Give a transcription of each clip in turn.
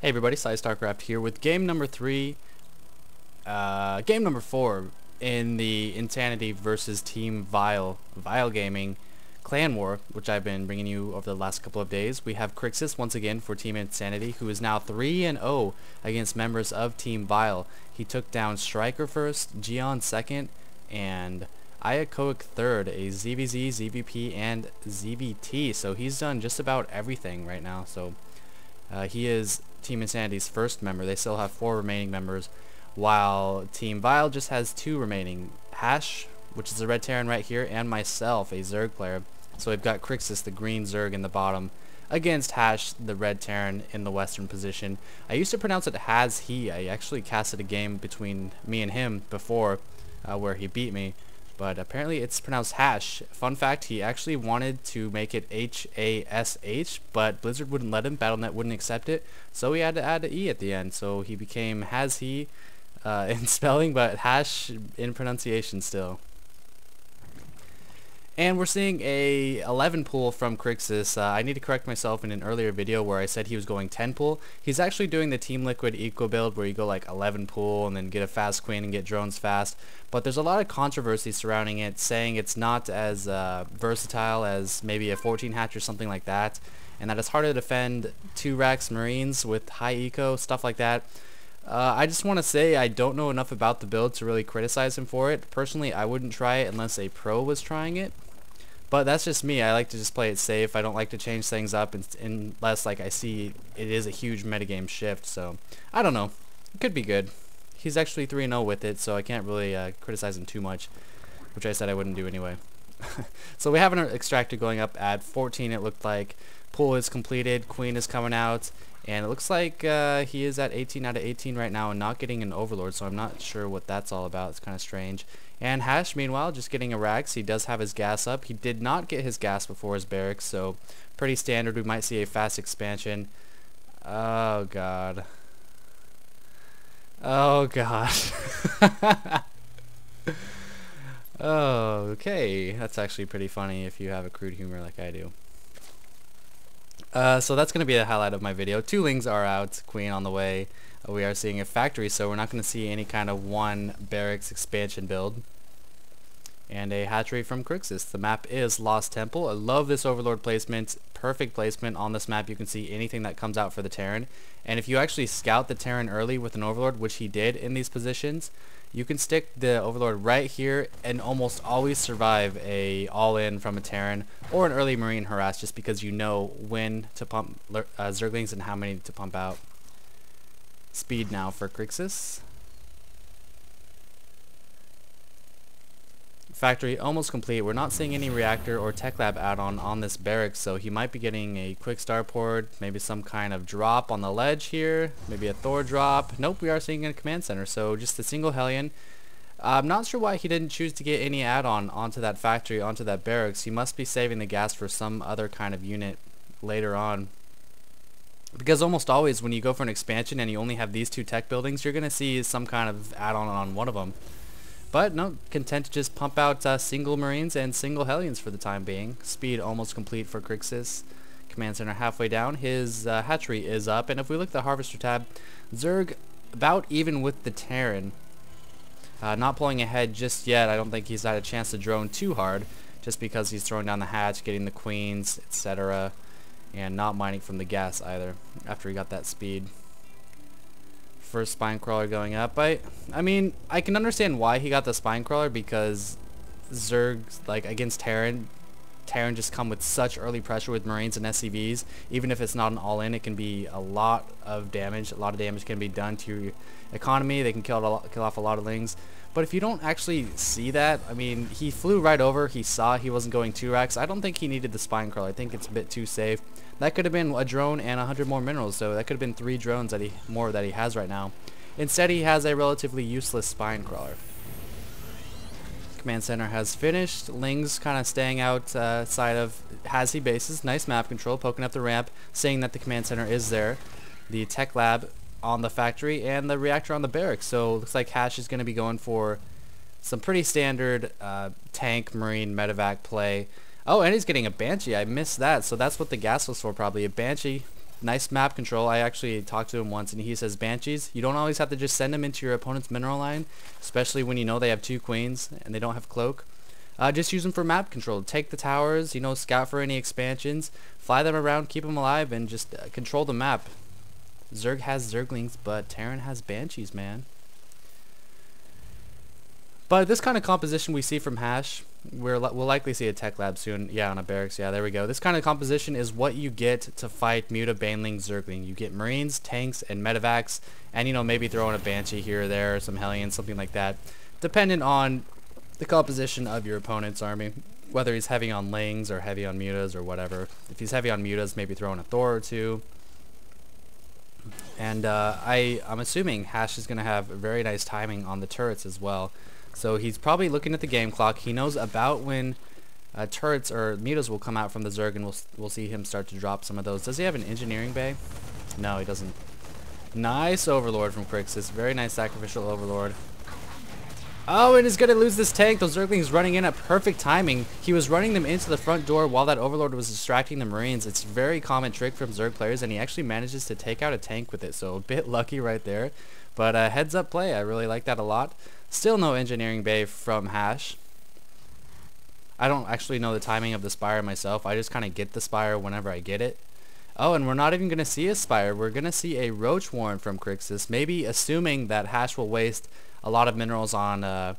Hey everybody, StarCraft here with game number 4 in the Insanity versus Team Vile Gaming Clan War, which I've been bringing you over the last couple of days. We have Crixus once again for Team Insanity, who is now 3-0 against members of Team Vile. He took down Striker first, Gion second, and Iakoic third, a ZVZ, ZVP, and ZVT. So he's done just about everything right now. So he is Team Insanity's first member. They still have 4 remaining members, while Team Vile just has 2 remaining. Hash, which is a red Terran right here, and myself, a Zerg player. So we've got Crixus, the green Zerg, in the bottom, against Hash, the red Terran, in the western position. I used to pronounce it Has-He. I actually casted a game between me and him before where he beat me, but apparently it's pronounced Hash. Fun fact, he actually wanted to make it H-A-S-H, but Blizzard wouldn't let him, Battle.net wouldn't accept it, so he had to add an E at the end, so he became Has-He in spelling, but Hash in pronunciation still. And we're seeing a 11 pull from Crixus. I need to correct myself in an earlier video where I said he was going 10 pull. He's actually doing the Team Liquid eco build where you go like 11 pull and then get a fast queen and get drones fast. But there's a lot of controversy surrounding it, saying it's not as versatile as maybe a 14 hatch or something like that, and that it's harder to defend 2 racks Marines with high eco, stuff like that. I just want to say I don't know enough about the build to really criticize him for it. Personally, I wouldn't try it unless a pro was trying it. But that's just me. I like to just play it safe. I don't like to change things up unless like I see it is a huge metagame shift. So I don't know. It could be good. He's actually 3-0 with it, so I can't really criticize him too much, which I said I wouldn't do anyway. So we have an extractor going up at 14. It looked like pull is completed. Queen is coming out. And it looks like he is at 18 out of 18 right now and not getting an Overlord, so I'm not sure what that's all about. It's kind of strange. And Hash, meanwhile, just getting a Rax. He does have his gas up. He did not get his gas before his barracks, so pretty standard. We might see a fast expansion. Oh, God. Oh, gosh. Oh, okay. That's actually pretty funny if you have a crude humor like I do. So that's going to be the highlight of my video. 2 Lings are out, Queen on the way. We are seeing a factory, so we're not going to see any kind of 1 barracks expansion build. And a hatchery from Crixus. The map is Lost Temple. I love this Overlord placement. Perfect placement on this map. You can see anything that comes out for the Terran. And if you actually scout the Terran early with an Overlord, which he did in these positions, you can stick the Overlord right here and almost always survive a all-in from a Terran or an early Marine harass, just because you know when to pump Zerglings and how many to pump out. Speed now for Crixus. Factory almost complete. We're not seeing any reactor or tech lab add-on on this barracks, so he might be getting a quick starport, maybe some kind of drop on the ledge here, maybe a Thor drop. Nope, we are seeing a command center, so just a single Hellion. I'm not sure why he didn't choose to get any add-on onto that factory, onto that barracks. He must be saving the gas for some other kind of unit later on. Because almost always when you go for an expansion and you only have these 2 tech buildings, you're going to see some kind of add-on on one of them. But no, content to just pump out single Marines and single Hellions for the time being. Speed almost complete for Crixus. Command center halfway down. His hatchery is up. And if we look at the Harvester tab, Zerg about even with the Terran. Not pulling ahead just yet. I don't think he's had a chance to drone too hard, just because he's throwing down the hatch, getting the queens, etc. And not mining from the gas either after he got that speed. First spine crawler going up. I mean, I can understand why he got the spine crawler, because Zergs, like against Terran just come with such early pressure with Marines and SCVs. Even if it's not an all-in, it can be a lot of damage. A lot of damage can be done to your economy. They can kill off a lot of Lings. But if you don't actually see that, I mean, he flew right over. He saw he wasn't going 2 racks. I don't think he needed the spine crawler. I think it's a bit too safe. That could have been a drone and 100 more minerals, so that could have been 3 drones that he has right now. Instead, he has a relatively useless spine crawler. Command center has finished. Lings kind of staying outside of Has-He bases. Nice map control, poking up the ramp, saying that the command center is there. The tech lab on the factory and the reactor on the barracks. So looks like Hash is going to be going for some pretty standard tank, Marine, medevac play. Oh, and he's getting a Banshee. I missed that. So that's what the gas was for, probably. A Banshee Nice map control. I actually talked to him once and he says Banshees, you don't always have to just send them into your opponent's mineral line, especially when you know they have 2 queens and they don't have cloak. Just use them for map control. Take the towers, you know, scout for any expansions, fly them around, keep them alive, and just control the map. Zerg has Zerglings, but Terran has Banshees, man. But this kind of composition we see from Hash, we'll likely see a tech lab soon. Yeah, on a barracks. Yeah, there we go. This kind of composition is what you get to fight Muta, Baneling, Zergling. You get Marines, tanks, and Medivacs, and, you know, maybe throw in a Banshee here or there, or some Hellions, something like that, dependent on the composition of your opponent's army, whether he's heavy on Lings or heavy on Mutas or whatever. If he's heavy on Mutas, maybe throw in a Thor or 2. And I'm assuming Hash is going to have very nice timing on the turrets as well. So he's probably looking at the game clock. He knows about when turrets or Mutas will come out from the Zerg, and we'll see him start to drop some of those. Does he have an engineering bay? No, he doesn't. Nice Overlord from Crixus. Very nice sacrificial Overlord. Oh, and he's going to lose this tank. Those Zerglings running in at perfect timing. He was running them into the front door while that Overlord was distracting the Marines. It's a very common trick from Zerg players, and he actually manages to take out a tank with it. So a bit lucky right there. But heads up play. I really like that a lot. Still no engineering bay from Hash. I don't actually know the timing of the Spire myself. I just kind of get the Spire whenever I get it. Oh, and we're not even going to see a Spire. We're going to see a Roach Warren from Crixus. Maybe assuming that Hash will waste a lot of minerals on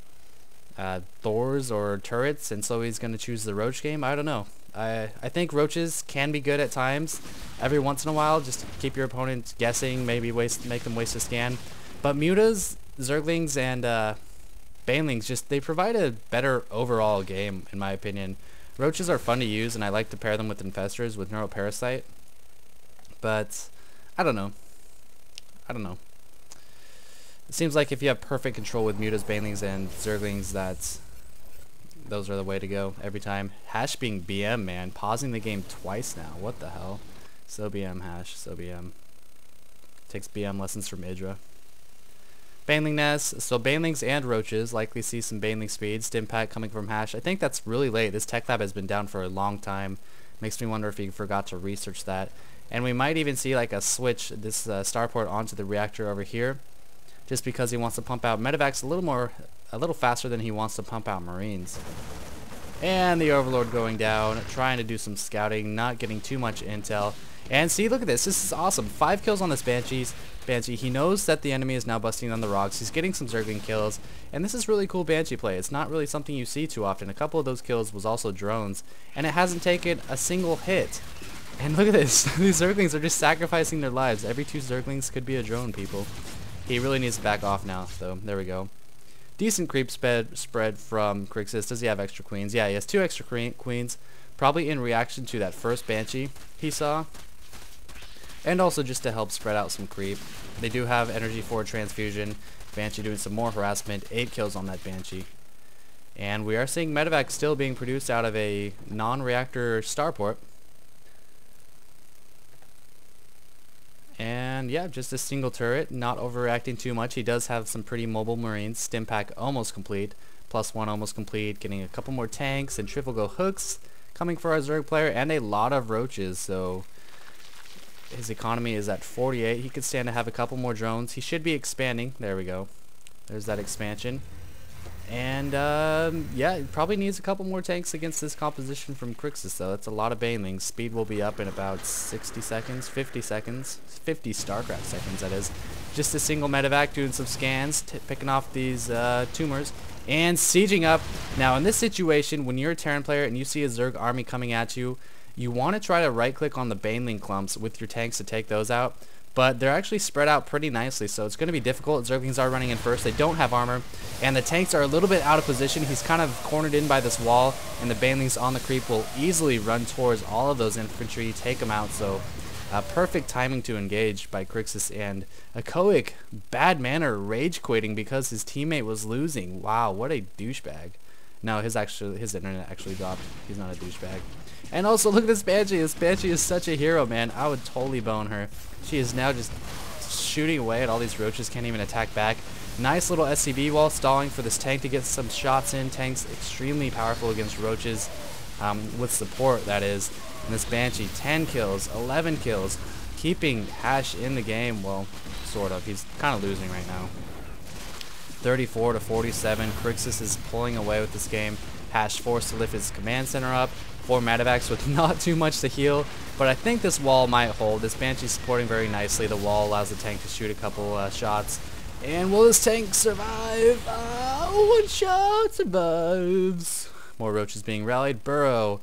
Thors or turrets, and so he's going to choose the Roach game. I don't know. I think Roaches can be good at times. Every once in a while, just keep your opponent guessing, maybe make them waste a scan. But Mutas, Zerglings, and Banelings, they provide a better overall game, in my opinion. Roaches are fun to use, and I like to pair them with Infestors with Neuroparasite. But I don't know. It seems like if you have perfect control with Mutas, Banelings, and Zerglings, those are the way to go every time. Hash being BM, man. Pausing the game twice now. What the hell? So BM, Hash. So BM. Takes BM lessons from Idra. Baneling Nest. So Banelings and Roaches. Likely see some Baneling speed. Stimpak coming from Hash. I think that's really late. This tech lab has been down for a long time. Makes me wonder if he forgot to research that. And we might even see like a switch this starport onto the reactor over here, just because he wants to pump out Medivacs a little faster than he wants to pump out Marines. And the Overlord going down, trying to do some scouting, not getting too much intel. And see, look at this. This is awesome. 5 kills on this Banshee. He knows that the enemy is now busting on the rocks. He's getting some Zergling kills. And this is really cool Banshee play. It's not really something you see too often. A couple of those kills was also drones. And it hasn't taken a single hit. And look at this. These Zerglings are just sacrificing their lives. Every 2 Zerglings could be a drone, people. He really needs to back off now, though. There we go. Decent creep spread from Crixus. Does he have extra queens? Yeah, he has 2 extra queens. Probably in reaction to that first Banshee he saw. And also just to help spread out some creep. They do have energy for transfusion. Banshee doing some more harassment. 8 kills on that Banshee. And we are seeing Medivac still being produced out of a non-reactor starport. And yeah, just a single turret, not overreacting too much. He does have some pretty mobile Marines. Stimpak almost complete. +1 almost complete. Getting a couple more tanks and Triple hooks coming for our Zerg player. And a lot of Roaches. So his economy is at 48. He could stand to have a couple more drones. He should be expanding. There we go. There's that expansion. And yeah, probably needs a couple more tanks against this composition from Crixus, though. That's a lot of Banelings. Speed will be up in about 60 seconds, 50 seconds, 50 StarCraft seconds, that is. Just a single Medivac doing some scans, picking off these tumors, and sieging up. Now, in this situation, when you're a Terran player and you see a Zerg army coming at you, you want to try to right-click on the Baneling clumps with your tanks to take those out. But they're actually spread out pretty nicely, so it's going to be difficult. Zerglings are running in first. They don't have armor, and the tanks are a little bit out of position. He's kind of cornered in by this wall, and the Banelings on the creep will easily run towards all of those infantry, take them out. So perfect timing to engage by Crixus, and Echoic, bad manner, rage quitting because his teammate was losing. Wow, what a douchebag. No, his internet actually dropped. He's not a douchebag. And also, look at this Banshee. This Banshee is such a hero, man. I would totally bone her. She is now just shooting away at all these Roaches. Can't even attack back. Nice little SCV wall stalling for this tank to get some shots in. Tank's extremely powerful against Roaches, with support, that is. And this Banshee, 10 kills, 11 kills. keeping Hash in the game. Well, sort of. He's kind of losing right now. 34 to 47. Crixus is pulling away with this game. Hash forced to lift his command center up. 4 Medivacs with not too much to heal, but I think this wall might hold. This Banshee's supporting very nicely. The wall allows the tank to shoot a couple shots. And will this tank survive? One shot survives. More roaches being rallied. Burrow,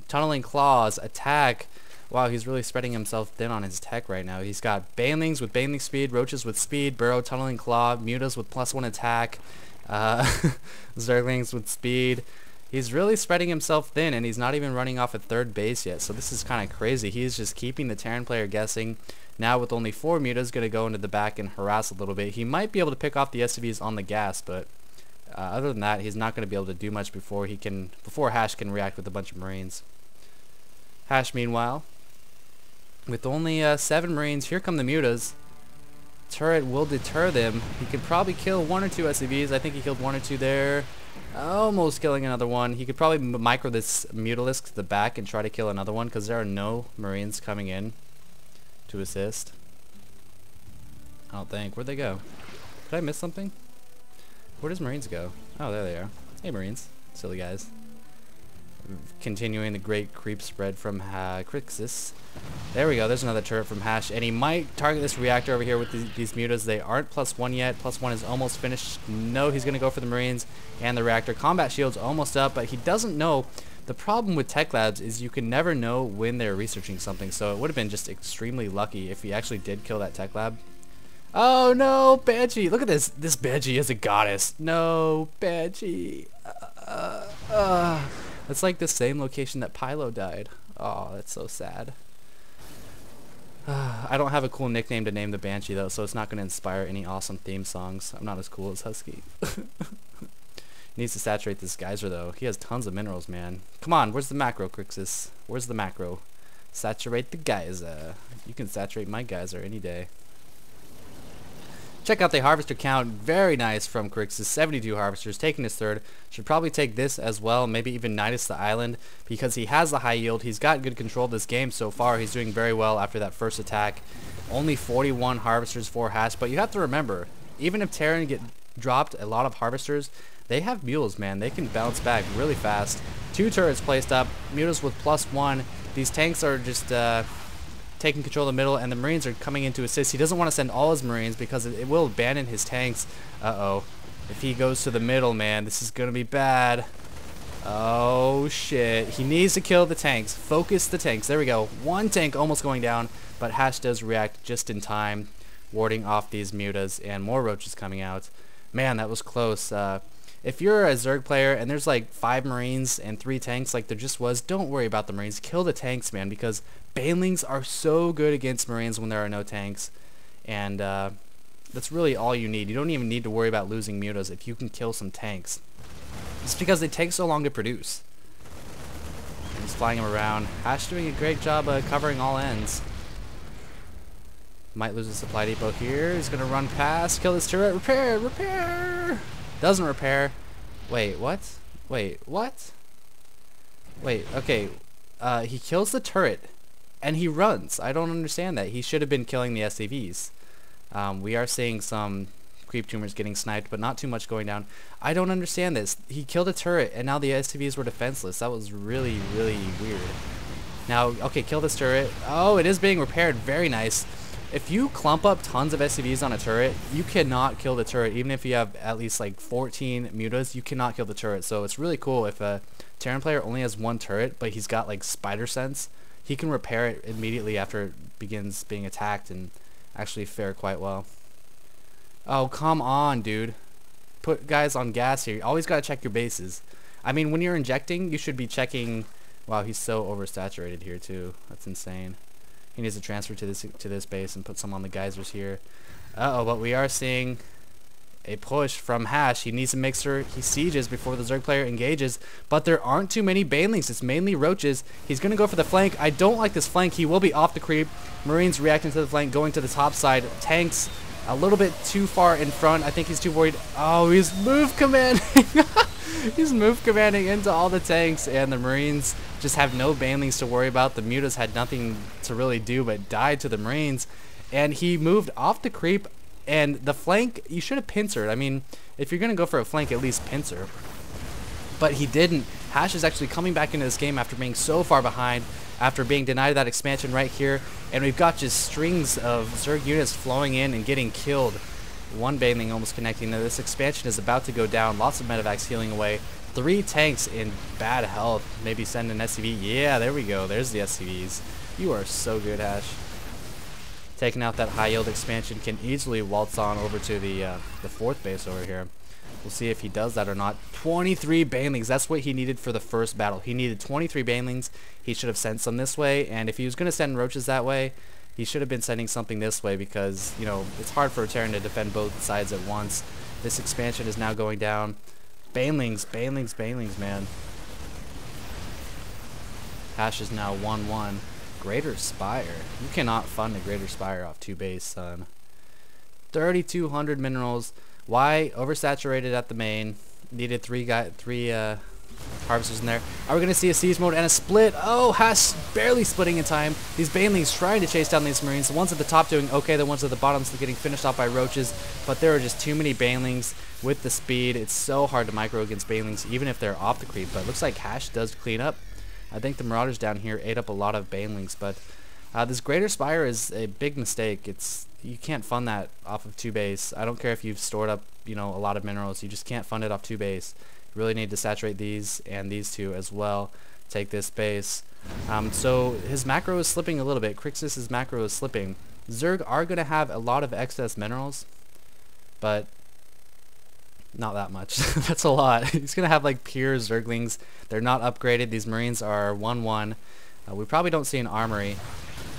tunneling claws, attack. Wow, he's really spreading himself thin on his tech right now. He's got Banelings with Baneling speed, roaches with speed, Burrow, tunneling claw, mutas with +1 attack, Zerglings with speed. He's really spreading himself thin, and he's not even running off at third base yet, so this is kind of crazy. He's just keeping the Terran player guessing. Now with only 4 mutas, going to go into the back and harass a little bit. He might be able to pick off the SCVs on the gas, but other than that, he's not going to be able to do much before Hash can react with a bunch of Marines. Hash, meanwhile, with only 7 Marines, here come the mutas. Turret will deter them. He could probably kill 1 or 2 SCVs. I think he killed 1 or 2 there. Almost killing another one. He could probably micro this Mutalisk to the back and try to kill another one because there are no Marines coming in to assist. I don't think. Where'd they go? Did I miss something? Where does Marines go? Oh, there they are. Hey, Marines. Silly guys. Continuing the great creep spread from Crixus. There we go. There's another turret from Hash, and he might target this reactor over here with these mutas. They aren't +1 yet. +1 is almost finished. No, he's going to go for the Marines and the reactor. Combat shield's almost up, but he doesn't know. The problem with Tech Labs is you can never know when they're researching something, so it would have been just extremely lucky if he actually did kill that Tech Lab. Oh no, Banshee! Look at this. This Banshee is a goddess. No, Banshee. That's like the same location that Pylo died. Oh, that's so sad. I don't have a cool nickname to name the Banshee though, so it's not going to inspire any awesome theme songs. I'm not as cool as Husky. Needs to saturate this geyser though. He has tons of minerals, man. Come on, where's the macro, Crixus? Where's the macro? Saturate the geyser. You can saturate my geyser any day. Check out the harvester count. Very nice from Crixus. 72 harvesters, taking his third. Should probably take this as well, maybe even Nidus the island, because he has the high yield. He's got good control of this game so far. He's doing very well after that first attack. Only 41 harvesters for Hash, but you have to remember, even if Terran get dropped a lot of harvesters, they have mules, man. They can bounce back really fast. 2 turrets placed up, mules with +1. These tanks are just taking control of the middle, and the Marines are coming in to assist. He doesn't want to send all his Marines because it will abandon his tanks. Uh-oh. If he goes to the middle, man, this is going to be bad. Oh, shit. He needs to kill the tanks. Focus the tanks. There we go. 1 tank almost going down, but Hash does react just in time, warding off these mutas, and more roaches coming out. Man, that was close. If you're a Zerg player and there's like 5 Marines and 3 tanks like there just was, don't worry about the Marines. Kill the tanks, man, because Banelings are so good against Marines when there are no tanks. And that's really all you need. You don't even need to worry about losing mutas if you can kill some tanks. It's because they take so long to produce. He's flying him around. Hash doing a great job covering all ends. Might lose a supply depot here. He's going to run past, kill this turret. Repair! Repair! Doesn't repair. Wait, what? Wait, what? Wait, okay. He kills the turret and he runs. I don't understand that. He should have been killing the SCVs. We are seeing some creep tumors getting sniped, but not too much going down. I don't understand this. He killed a turret and now the SCVs were defenseless. That was really, really weird. Now, okay, kill this turret. Oh, it is being repaired. Very nice. If you clump up tons of SCVs on a turret, you cannot kill the turret. Even if you have at least like 14 mutas, you cannot kill the turret. So it's really cool if a Terran player only has 1 turret, but he's got like spider sense. He can repair it immediately after it begins being attacked and actually fare quite well. Oh, come on, dude. Put guys on gas here. You always got to check your bases. I mean, when you're injecting, you should be checking... Wow, he's so oversaturated here too. That's insane. He needs to transfer to this base and put some on the geysers here. Uh-oh, but we are seeing a push from Hash. He needs to make sure he sieges before the Zerg player engages, but there aren't too many Banelings. It's mainly roaches. He's going to go for the flank. I don't like this flank. He will be off the creep. Marines reacting to the flank, going to the top side. Tanks a little bit too far in front. I think he's too worried. Oh, he's move commanding. He's move commanding into all the tanks, and the Marines just have no banelings to worry about. The Mutas had nothing to really do but die to the Marines, and he moved off the creep, and the flank, you should have pincered. I mean, if you're going to go for a flank, at least pincer. But he didn't. Hash is actually coming back into this game after being so far behind, after being denied that expansion right here, and we've got just strings of Zerg units flowing in and getting killed. One baneling almost connecting. Now this expansion is about to go down. Lots of medevacs healing away. 3 tanks in bad health. Maybe send an SCV. Yeah, there we go. There's the SCVs. You are so good, Hash. Taking out that high yield expansion, can easily waltz on over to the 4th base over here. We'll see if he does that or not. 23 banelings. That's what he needed for the first battle. He needed 23 banelings. He should have sent some this way, and if he was going to send roaches that way, he should have been sending something this way because, you know, it's hard for a Terran to defend both sides at once. This expansion is now going down. Banelings, banelings, banelings, man. Hash is now 1-1. Greater Spire. You cannot fund a Greater Spire off 2 base, son. 3,200 minerals. Why? Oversaturated at the main. Needed 3 harvesters in there. Are we going to see a siege mode and a split? Oh, Hash barely splitting in time. These banelings trying to chase down these Marines. The ones at the top doing okay. The ones at the bottom still getting finished off by roaches. But there are just too many banelings with the speed. It's so hard to micro against banelings, even if they're off the creep. But it looks like Hash does clean up. I think the Marauders down here ate up a lot of banelings. But this Greater Spire is a big mistake. You can't fund that off of 2 base. I don't care if you've stored up, you know, a lot of minerals. You just can't fund it off 2 base. You really need to saturate these and these 2 as well. Take this base. So his macro is slipping a little bit. Crixus' macro is slipping. Zerg are going to have a lot of excess minerals, but not that much. That's a lot. He's going to have like pure Zerglings. They're not upgraded. These Marines are 1-1. We probably don't see an armory.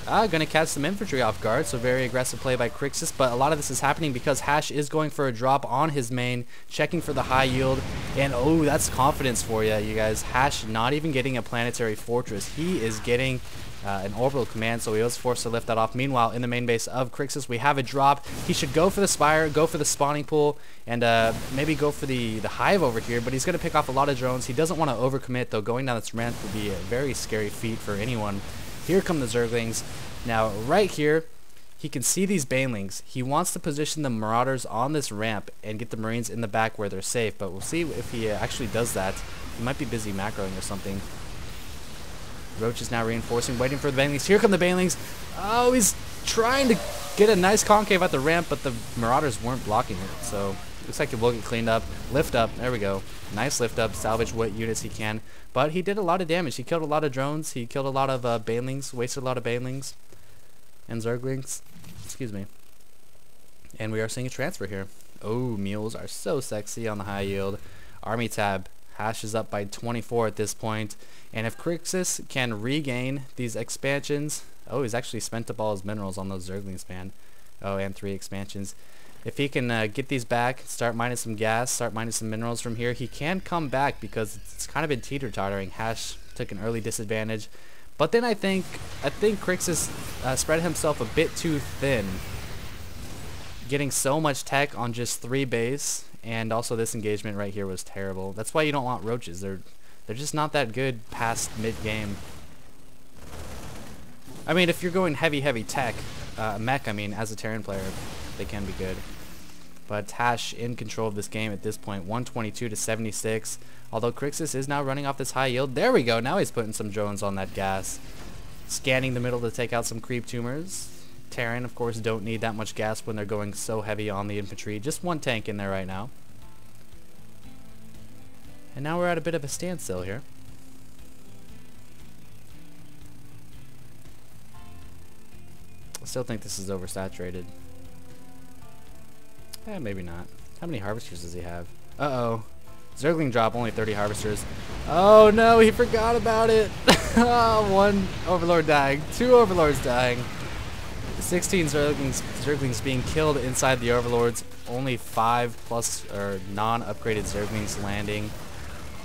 Gonna catch some infantry off guard, so very aggressive play by Crixus, but a lot of this is happening because Hash is going for a drop on his main, checking for the high yield, and oh, that's confidence for you, you guys. Hash not even getting a planetary fortress. He is getting an orbital command, so he was forced to lift that off. Meanwhile, in the main base of Crixus, we have a drop. He should go for the Spire, go for the spawning pool, and maybe go for the hive over here, but he's going to pick off a lot of drones. He doesn't want to overcommit, though. Going down this ramp would be a very scary feat for anyone. Here come the Zerglings. Now, right here, he can see these banelings. He wants to position the Marauders on this ramp and get the Marines in the back where they're safe, but we'll see if he actually does that. He might be busy macroing or something. Roach is now reinforcing, waiting for the banelings. Here come the banelings. Oh, he's trying to get a nice concave at the ramp, but the Marauders weren't blocking it, so looks like it will get cleaned up. Lift up. There we go. Nice lift up. Salvage what units he can. But he did a lot of damage. He killed a lot of drones. He killed a lot of banelings. Wasted a lot of banelings. And Zerglings. Excuse me. And we are seeing a transfer here. Oh, mules are so sexy on the high yield. Army tab. Hash is up by 24 at this point. And if Crixus can regain these expansions. Oh, he's actually spent up all his minerals on those Zerglings, man. Oh, and 3 expansions. If he can get these back, start mining some gas, start mining some minerals from here, he can come back because it's kind of been teeter-tottering. Hash took an early disadvantage. But then I think Crixus spread himself a bit too thin, getting so much tech on just 3 base, and also this engagement right here was terrible. That's why you don't want roaches. They're just not that good past mid-game. I mean, if you're going heavy tech, mech, I mean, as a Terran player, they can be good. But Hash in control of this game at this point, 122 to 76. Although Crixus is now running off this high yield. There we go. Now he's putting some drones on that gas. Scanning the middle to take out some creep tumors. Terran, of course, don't need that much gas when they're going so heavy on the infantry. Just 1 tank in there right now. And now we're at a bit of a standstill here. I still think this is oversaturated. Maybe not. How many harvesters does he have? Uh-oh. Zergling drop, only 30 harvesters. Oh no, he forgot about it. Oh, 1 Overlord dying. 2 Overlords dying. 16 Zerglings being killed inside the Overlords. Only 5 plus or non-upgraded Zerglings landing.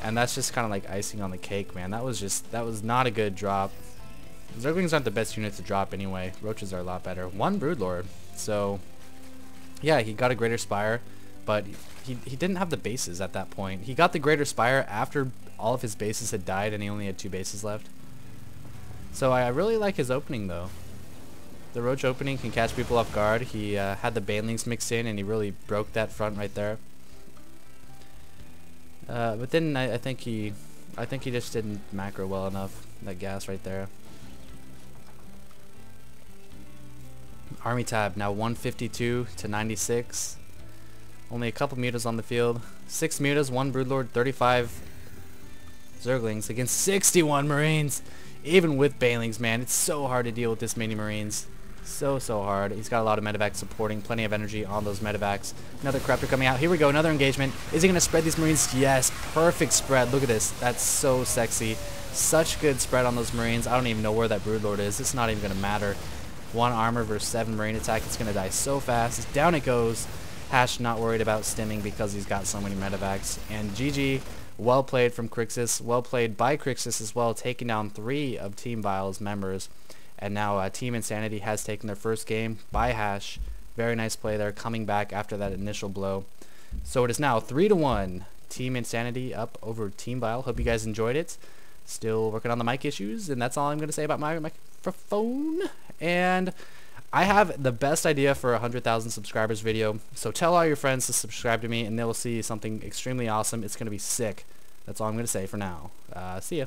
And that's just kind of like icing on the cake, man. That was not a good drop. Zerglings aren't the best unit to drop anyway. Roaches are a lot better. 1 Broodlord. So yeah, he got a Greater Spire, but he didn't have the bases at that point. He got the Greater Spire after all of his bases had died and he only had 2 bases left. So I really like his opening though. The Roach opening can catch people off guard. He had the Banelings mixed in and he really broke that front right there. But then I think he just didn't macro well enough. That gas right there. Army tab now 152 to 96. Only a couple mutas on the field. 6 mutas, 1 Broodlord, 35 Zerglings against 61 Marines. Even with Banelings, man, it's so hard to deal with this many Marines. So hard. He's got a lot of medevacs supporting, plenty of energy on those medevacs. Another Corruptor coming out. Here we go, another engagement. Is he going to spread these Marines? Yes, perfect spread. Look at this. That's so sexy. Such good spread on those Marines. I don't even know where that Broodlord is. It's not even going to matter. 1 armor versus 7 Marine attack. It's going to die so fast. Down it goes. Hash not worried about stimming because he's got so many medevacs. And GG. Well played from Crixus. Well played by Crixus as well, taking down 3 of Team Vile's members. And now Team Insanity has taken their first game by Hash. Very nice play there, coming back after that initial blow. So it is now 3-1. Team Insanity up over Team Vile. Hope you guys enjoyed it. Still working on the mic issues, and that's all I'm going to say about my microphone. And I have the best idea for a 100,000 subscribers video. So tell all your friends to subscribe to me, and they will see something extremely awesome. It's going to be sick. That's all I'm going to say for now. See ya.